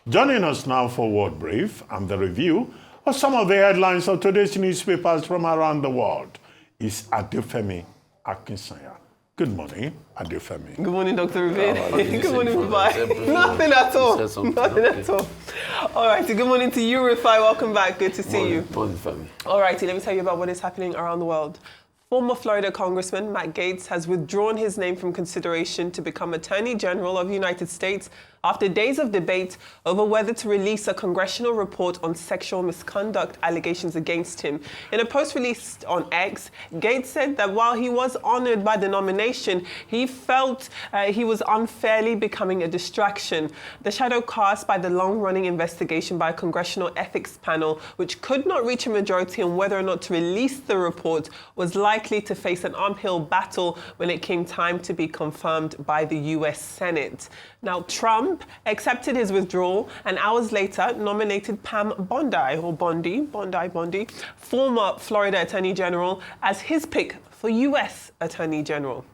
Joining us now for World Brief and the review of some of the headlines of today's newspapers from around the world is Adefemi Akinsanya. Good morning, Adefemi. Good morning, Dr. Rubin. Good morning, Rufai. Nothing at all. Nothing at all. All righty, good morning to you, Rufai. Welcome back. Good to see you. Morning, family. All righty, let me tell you about what is happening around the world. Former Florida Congressman Matt Gaetz has withdrawn his name from consideration to become Attorney General of the United States after days of debate over whether to release a congressional report on sexual misconduct allegations against him. In a post released on X, Gaetz said that while he was honored by the nomination, he felt he was unfairly becoming a distraction. The shadow cast by the long-running investigation by a congressional ethics panel, which could not reach a majority on whether or not to release the report, was likely to face an uphill battle when it came time to be confirmed by the US Senate. Now, Trump accepted his withdrawal and hours later nominated Pam Bondi, former Florida Attorney General, as his pick for US Attorney General.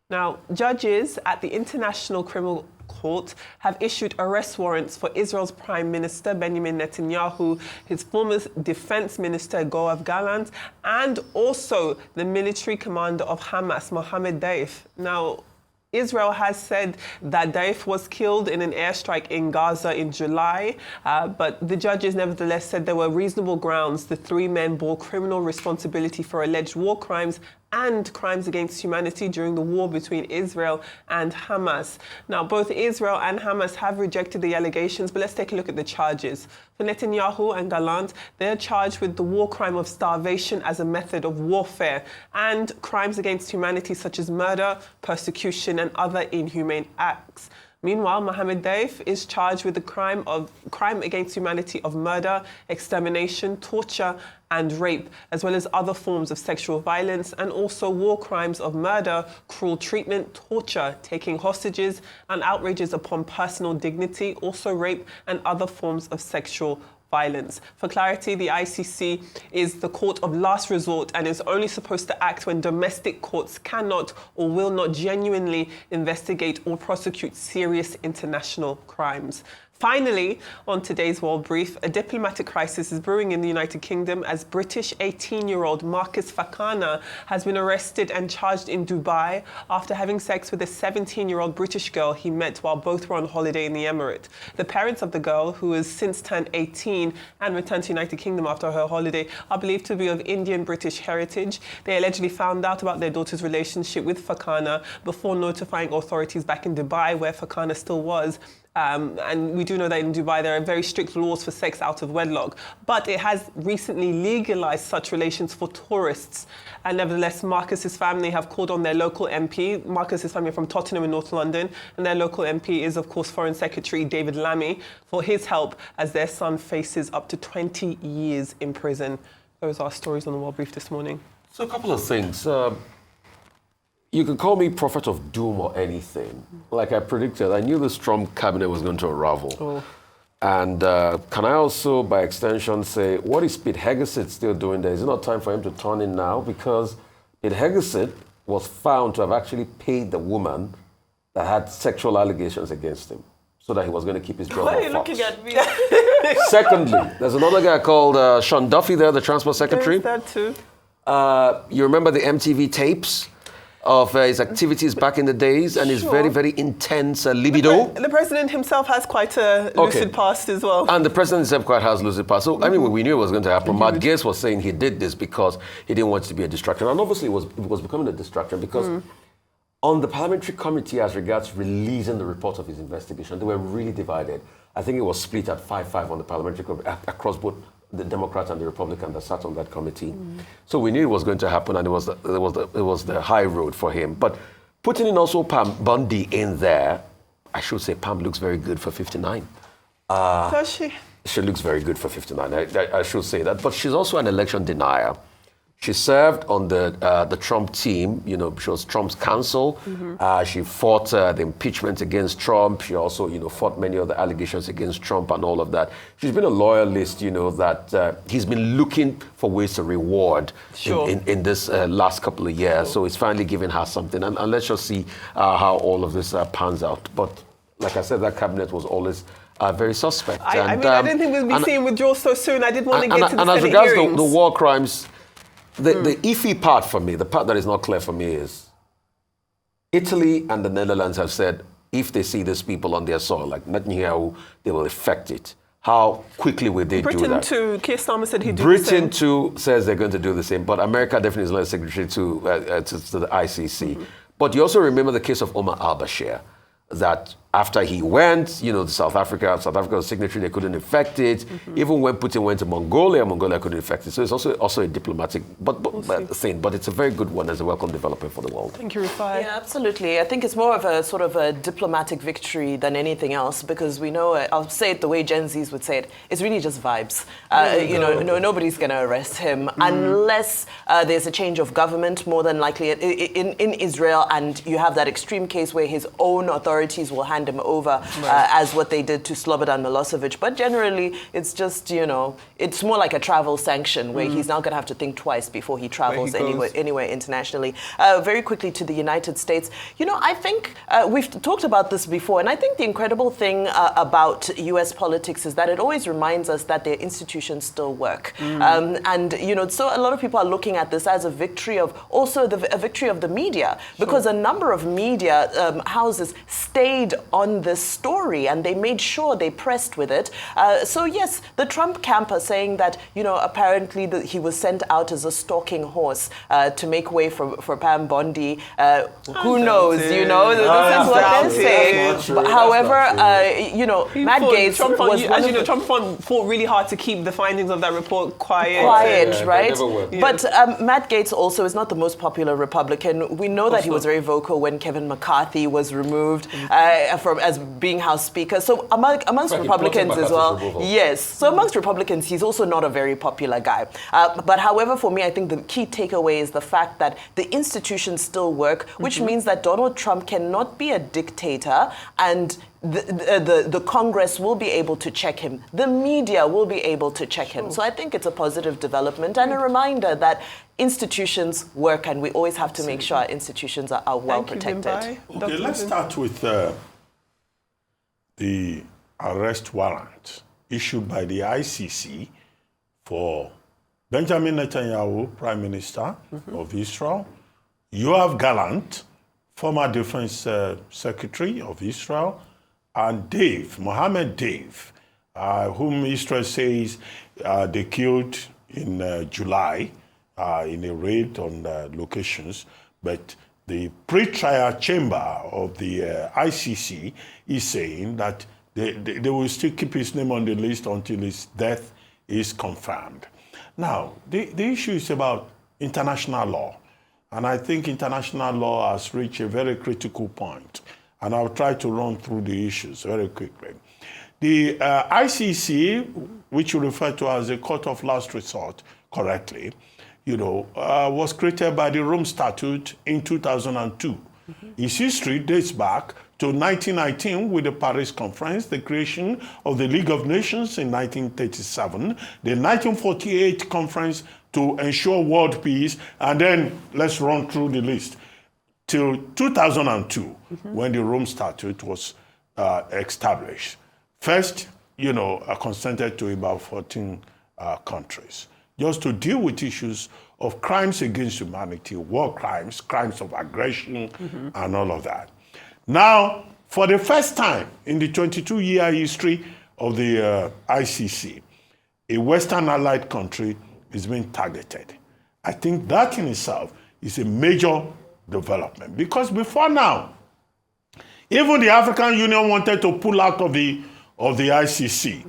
Now, judges at the International Criminal Court have issued arrest warrants for Israel's Prime Minister Benjamin Netanyahu, his former Defense Minister Yoav Gallant, and also the military commander of Hamas, Mohammed Deif. Now, Israel has said that Deif was killed in an airstrike in Gaza in July, but the judges nevertheless said there were reasonable grounds the three men bore criminal responsibility for alleged war crimes and crimes against humanity during the war between Israel and Hamas. Now, both Israel and Hamas have rejected the allegations, but let's take a look at the charges. For Netanyahu and Gallant, they're charged with the war crime of starvation as a method of warfare and crimes against humanity such as murder, persecution, and other inhumane acts. Meanwhile, Mohammed Deif is charged with the crime against humanity of murder, extermination, torture, and rape, as well as other forms of sexual violence, and also war crimes of murder, cruel treatment, torture, taking hostages, and outrages upon personal dignity, also rape, and other forms of sexual violence. For clarity, the ICC is the court of last resort and is only supposed to act when domestic courts cannot or will not genuinely investigate or prosecute serious international crimes. Finally, on today's World Brief, a diplomatic crisis is brewing in the United Kingdom as British 18-year-old Marcus Fakana has been arrested and charged in Dubai after having sex with a 17-year-old British girl he met while both were on holiday in the Emirate. The parents of the girl, who has since turned 18 and returned to the United Kingdom after her holiday, are believed to be of Indian-British heritage. They allegedly found out about their daughter's relationship with Fakana before notifying authorities back in Dubai, where Fakana still was. And we do know that in Dubai there are very strict laws for sex out of wedlock, but it has recently legalized such relations for tourists. And nevertheless, Marcus's family have called on their local MP. Marcus's family are from Tottenham in North London, and their local MP is, of course, Foreign Secretary David Lammy, for his help as their son faces up to 20 years in prison. Those are our stories on the World Brief this morning. So a couple of things. You could call me prophet of doom or anything. Like I predicted, I knew this Trump cabinet was going to unravel. Oh. And can I also, by extension, say, what is Pete Hegseth still doing there? Is it not time for him to turn in now? Because Pete Hegseth was found to have actually paid the woman that had sexual allegations against him so that he was going to keep his job. Why are you looking at me? Secondly, there's another guy called Sean Duffy there, the transport secretary. There's that too. You remember the MTV tapes of his activities back in the days and his very, very intense libido. The president himself has quite a lucid past as well. And the president himself quite has lucid past. So, I mean, we knew it was going to happen. Matt Gaetz was saying he did this because he didn't want it to be a distraction. And obviously it was becoming a distraction because on the parliamentary committee as regards releasing the report of his investigation, they were really divided. I think it was split at 5-5 on the parliamentary committee across both the Democrat and the Republican that sat on that committee. So we knew it was going to happen, and it was the high road for him. But putting in also Pam Bondi in there, I should say Pam looks very good for 59. Does she? She looks very good for 59. I should say that. But she's also an election denier. She served on the Trump team. You know, she was Trump's counsel. She fought the impeachment against Trump. She also, fought many of the allegations against Trump and all of that. She's been a loyalist, that he's been looking for ways to reward in this last couple of years. So it's finally giving her something. And let's just see how all of this pans out. But like I said, that cabinet was always are very suspect. I mean, I didn't think we'd be seeing withdrawals so soon. I did want to get to the and as Senate regards hearings. the war crimes, the iffy part for me, the part that is not clear for me is Italy and the Netherlands have said if they see these people on their soil, like Netanyahu, they will effect it. How quickly will they do that? Britain too. Keir Starmer said he'd do the Britain same. too says they're going to do the same, but America definitely is not a signatory to the ICC. But you also remember the case of Omar al-Bashir, that after he went, to South Africa was signatory, they couldn't effect it. Even when Putin went to Mongolia couldn't effect it. So it's also a diplomatic thing, but it's a very good one as a welcome development for the world. Thank you, Rufai. Yeah, absolutely. I think it's more of a sort of a diplomatic victory than anything else, because we know, I'll say it the way Gen Zs would say it, it's really just vibes. Nobody's going to arrest him unless there's a change of government, more than likely in Israel, and you have that extreme case where his own authorities will hand him over as what they did to Slobodan Milosevic. But generally, it's just, it's more like a travel sanction where he's now going to have to think twice before he travels anywhere internationally. Very quickly to the United States. I think we've talked about this before, and I think the incredible thing about U.S. politics is that it always reminds us that their institutions still work. So a lot of people are looking at this as a victory of a victory of the media, because a number of media houses stayed on this story and they made sure they pressed with it. So yes, the Trump camp are saying that, apparently he was sent out as a stalking horse to make way for Pam Bondi. Who knows, this is what they're saying. But however, Matt Gaetz Trump was Trump fought really hard to keep the findings of that report quiet. Right? never work. But Matt Gaetz also is not the most popular Republican. We know that he was very vocal when Kevin McCarthy was removed as being House Speaker. So amongst Republicans as well. Yes. So amongst Republicans, he's also not a very popular guy. But however, for me, I think the key takeaway is the fact that the institutions still work, which means that Donald Trump cannot be a dictator, and the Congress will be able to check him. The media will be able to check him. So I think it's a positive development and a reminder that institutions work, and we always have to make sure our institutions are well protected. Okay, let's start with the arrest warrant issued by the ICC for Benjamin Netanyahu, Prime Minister of Israel, Yoav Gallant, former Defense Secretary of Israel, and Mohammed Dave, whom Israel says they killed in July in a raid on locations. But the pre-trial chamber of the ICC is saying that they will still keep his name on the list until his death is confirmed. Now, the issue is about international law. And I think international law has reached a very critical point. And I'll try to run through the issues very quickly. The ICC, which you refer to as a court of last resort, correctly, was created by the Rome Statute in 2002. Its history dates back to 1919 with the Paris Conference, the creation of the League of Nations in 1937, the 1948 Conference to ensure world peace, and then let's run through the list till 2002, when the Rome Statute was established. First, consented to about 14 countries, just to deal with issues of crimes against humanity, war crimes, crimes of aggression, and all of that. Now, for the first time in the 22-year history of the ICC, a Western allied country is being targeted. I think that in itself is a major development, because before now, even the African Union wanted to pull out of the ICC.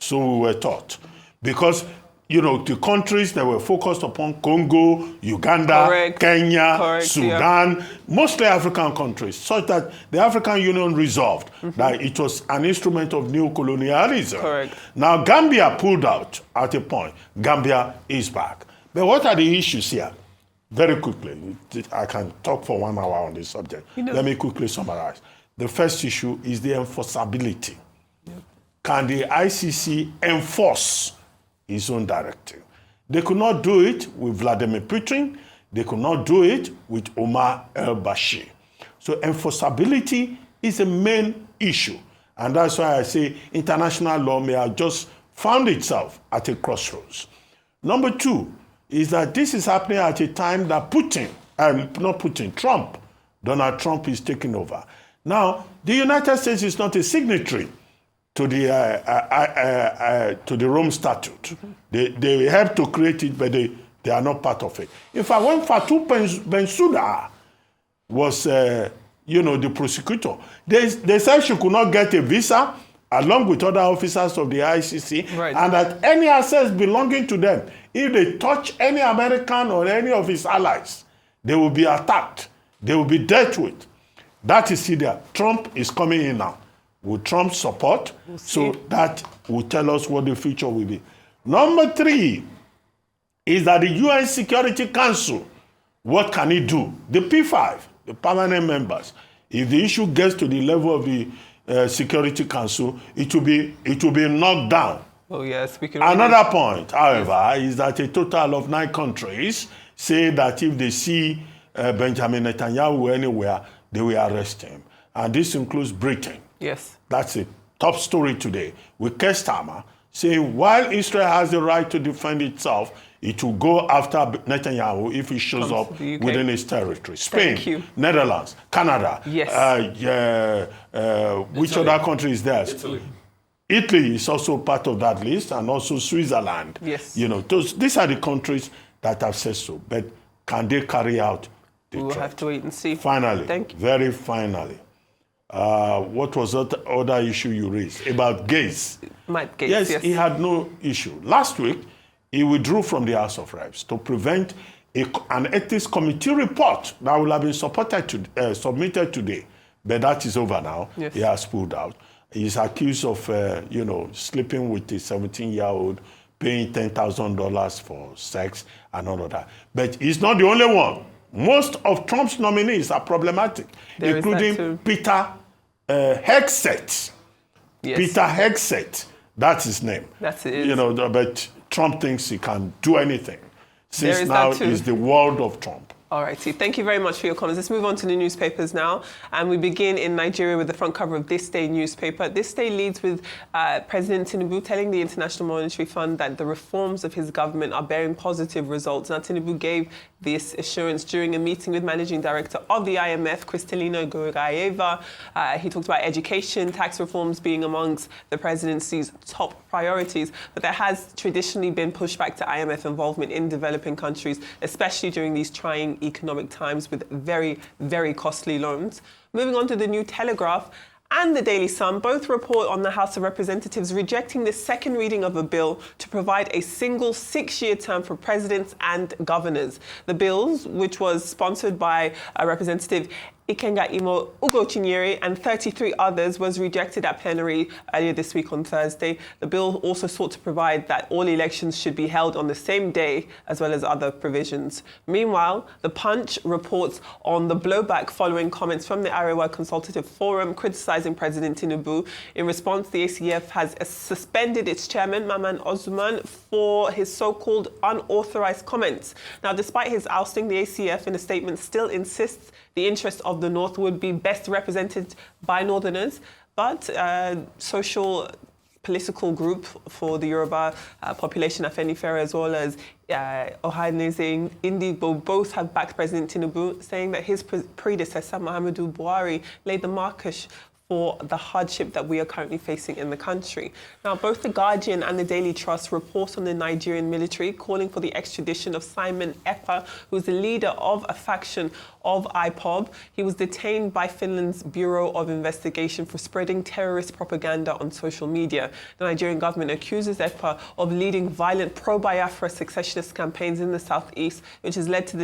So we were taught, because the countries that were focused upon Congo, Uganda, Kenya, Sudan, mostly African countries, such that the African Union resolved that it was an instrument of neocolonialism. Now Gambia pulled out at a point. Gambia is back. But what are the issues here? Very quickly, I can talk for 1 hour on this subject. Let me quickly summarize. The first issue is the enforceability. Can the ICC enforce its own directive? They could not do it with Vladimir Putin. They could not do it with Omar al-Bashir. So enforceability is a main issue. And that's why I say international law may have just found itself at a crossroads. Number two is that this is happening at a time that Donald Trump is taking over. Now, the United States is not a signatory to the Rome Statute. They helped to create it, but they are not part of it. In fact, when Fatou Bensouda was, the prosecutor, they said she could not get a visa along with other officers of the ICC, right, and that any assets belonging to them, if they touch any American or any of his allies, they will be attacked. They will be dealt with. That is Syria. Trump is coming in now. Will Trump support? So that will tell us what the future will be. Number three is that the UN Security Council, what can it do? The P5, the permanent members, if the issue gets to the level of the Security Council, it will be knocked down. Oh yes, Another point, however, is that a total of 9 countries say that if they see Benjamin Netanyahu anywhere, they will arrest him. And this includes Britain. Yes. That's a top story today, with Keir Starmer saying while Israel has the right to defend itself, it will go after Netanyahu if he shows up within its territory. Spain, Netherlands, Canada. Yes. Which other country is there? Italy is also part of that list, and also Switzerland. Yes. These are the countries that have said so. But can they carry out the We'll threat? have to wait and see. Finally, Thank you. very finally, what was the other issue you raised? About Gates. Mike Gates, Yes, he had no issue. Last week, he withdrew from the House of Reps to prevent an ethics committee report that would have been submitted today. But that is over now. Yes. He has pulled out. He's accused of, sleeping with a 17-year-old, paying $10,000 for sex and all of that. But he's not the only one. Most of Trump's nominees are problematic, including Peter Hegseth. Yes. Peter Hegseth, that's his name. That's it. But Trump thinks he can do anything. Since now is the world of Trump. All righty. Thank you very much for your comments. Let's move on to the newspapers now. And we begin in Nigeria with the front cover of This Day newspaper. This Day leads with President Tinubu telling the International Monetary Fund that the reforms of his government are bearing positive results. Now, Tinubu gave this assurance during a meeting with Managing Director of the IMF, Kristalina Georgieva. He talked about education, tax reforms being amongst the presidency's top priorities. But there has traditionally been pushback to IMF involvement in developing countries, especially during these trying economic times with very, very costly loans. Moving on to the New Telegraph and the Daily Sun, both report on the House of Representatives rejecting the second reading of a bill to provide a single 6-year term for presidents and governors. The bills, which was sponsored by Representative Ikenga Imo Ugochinyere and 33 others, was rejected at plenary earlier this week on Thursday. The bill also sought to provide that all elections should be held on the same day, as well as other provisions. Meanwhile, The Punch reports on the blowback following comments from the Arewa Consultative Forum criticizing President Tinubu. In response, the ACF has suspended its chairman, Maman Osman, for his so-called unauthorized comments. Now, despite his ousting, the ACF in a statement still insists the interests of the North would be best represented by Northerners, but social political group for the Yoruba population, Afenifere, as well as Ohaneze Indigo, both have backed President Tinubu, saying that his predecessor, Muhammadu Buhari, laid the marker for the hardship that we are currently facing in the country. Now, both The Guardian and the Daily Trust report on the Nigerian military calling for the extradition of Simon Ekpa, who's the leader of a faction of IPOB. He was detained by Finland's Bureau of Investigation for spreading terrorist propaganda on social media. The Nigerian government accuses Ekpa of leading violent pro-Biafra secessionist campaigns in the southeast, which has led to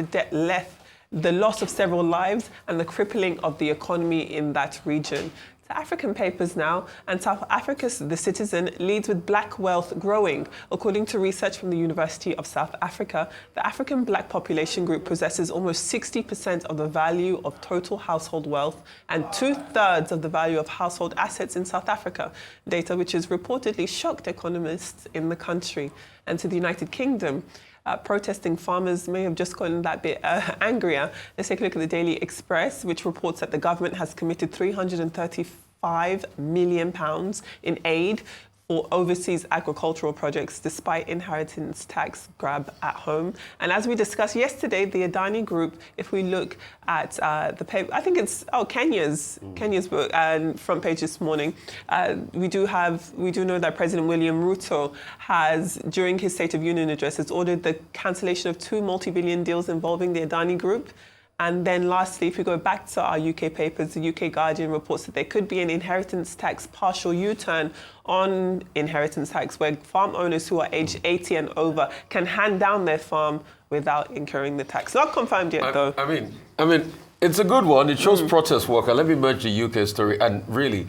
the loss of several lives and the crippling of the economy in that region. To African papers now, and South Africa's The Citizen leads with black wealth growing. According to research from the University of South Africa, the African black population group possesses almost 60% of the value of total household wealth and 2/3 of the value of household assets in South Africa, data which has reportedly shocked economists in the country. And to the United Kingdom, protesting farmers may have just gotten that bit angrier. Let's take a look at the Daily Express, which reports that the government has committed £334 £5 million in aid for overseas agricultural projects despite inheritance tax grab at home. And as we discussed yesterday, the Adani Group, if we look at the paper, I think it's Kenya's book front page this morning, we do know that President William Ruto has, during his State of Union address, has ordered the cancellation of 2 multi-billion deals involving the Adani Group. And then lastly, if we go back to our UK papers, the UK Guardian reports that there could be an inheritance tax partial U-turn on inheritance tax, where farm owners who are aged 80 and over can hand down their farm without incurring the tax. Not confirmed yet, though. I mean, it's a good one. It shows protest work. And let me merge the UK story and really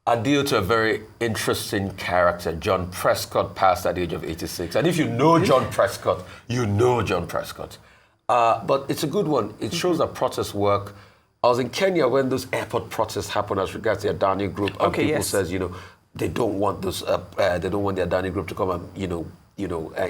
adhere to a very interesting character. John Prescott passed at the age of 86. And if you know John Prescott, you know John Prescott. But it's a good one. It shows that protests work. I was in Kenya when those airport protests happened as regards the Adani Group, and people says, they don't want this. They don't want the Adani Group to come and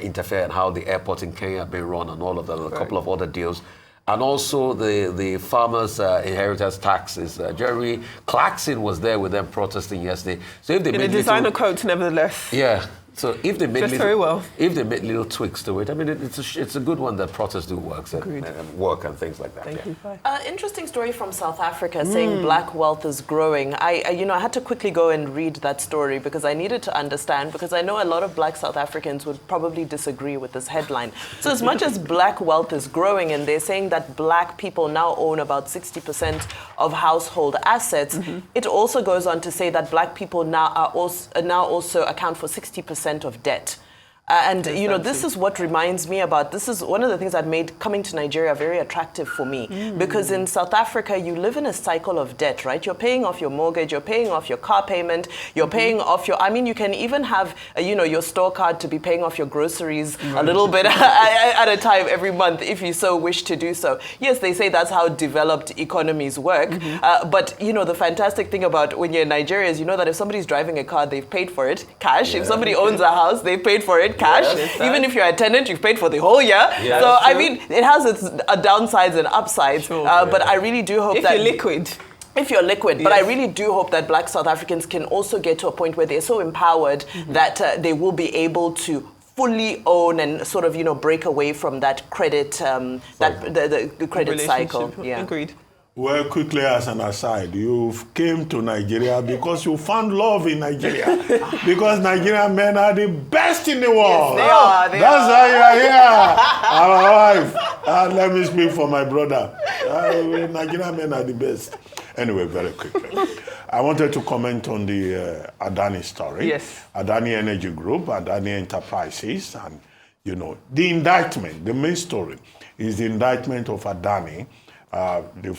interfere in how the airports in Kenya have been run and all of that, and a couple of other deals. And also the farmers' inheritance taxes. Jerry Clarkson was there with them protesting yesterday. So if they in a designer coat, nevertheless. Yeah. So if they make if they make little tweaks to it, I mean, it's a good one that protests do work and work and things like that. Thank you. Interesting story from South Africa saying black wealth is growing. I had to quickly go and read that story because I needed to understand, because I know a lot of black South Africans would probably disagree with this headline. So as much as black wealth is growing, and they're saying that black people now own about 60% of household assets, it also goes on to say that black people now also account for 60% of debt. This is what reminds me about, this is one of the things that made coming to Nigeria very attractive for me. Because in South Africa, you live in a cycle of debt, right? You're paying off your mortgage, you're paying off your car payment, you're paying off you can even have, your store card to be paying off your groceries a little bit at a time every month, if you so wish to do so. Yes, they say that's how developed economies work. But, the fantastic thing about when you're in Nigeria is, that if somebody's driving a car, they've paid for it, cash. If somebody owns a house, they've paid for it, cash. Even if you're a tenant, you've paid for the whole year. So, it has its downsides and upsides. But I really do hope that... If you're liquid. But I really do hope that black South Africans can also get to a point where they're so empowered that they will be able to fully own and sort of, break away from that credit, the credit cycle. Yeah. Agreed. Well, quickly as an aside, you came to Nigeria because you found love in Nigeria. Because Nigerian men are the best in the world. Yes, they are. That's why you are here. Our wife. Let me speak for my brother. Nigerian men are the best. Anyway, very quickly. I wanted to comment on the Adani story. Yes. Adani Energy Group, Adani Enterprises, and, the indictment, the main story is the indictment of Adani, the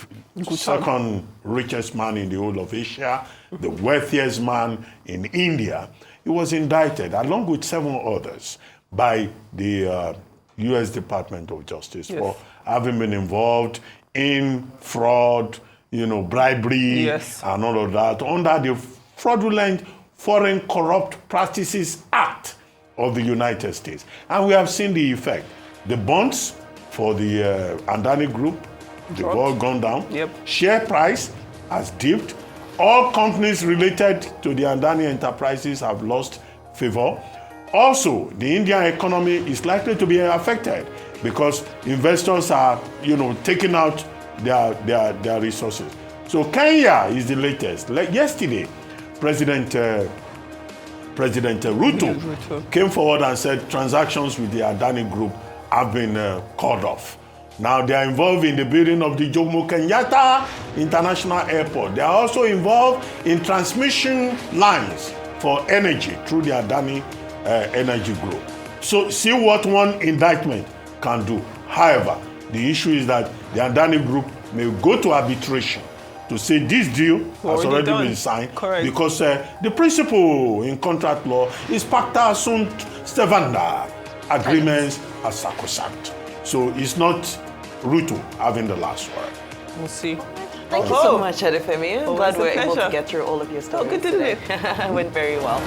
second richest man in the whole of Asia, the wealthiest man in India. He was indicted, along with 7 others, by the U.S. Department of Justice for having been involved in fraud, bribery, and all of that, under the Fraudulent Foreign Corrupt Practices Act of the United States. And we have seen the effect. The bonds for the Adani Group, they've all gone down. Share price has dipped. All companies related to the Adani Enterprises have lost favor. Also, the Indian economy is likely to be affected because investors are, taking out their resources. So Kenya is the latest. Like yesterday, President Ruto came forward and said transactions with the Adani Group have been called off. Now they are involved in the building of the Jomo Kenyatta International Airport. They are also involved in transmission lines for energy through the Adani Energy Group. So see what one indictment can do. However, the issue is that the Adani Group may go to arbitration to say this deal has already been signed. Correct. Because the principle in contract law is pacta sunt servanda. Agreements are sacrosanct. So it's not Ruto having the last word. We'll see. Thank you so much, Adefemi. I'm glad Always a we're able to pleasure. get through all of your stories. Good, didn't it? It went very well.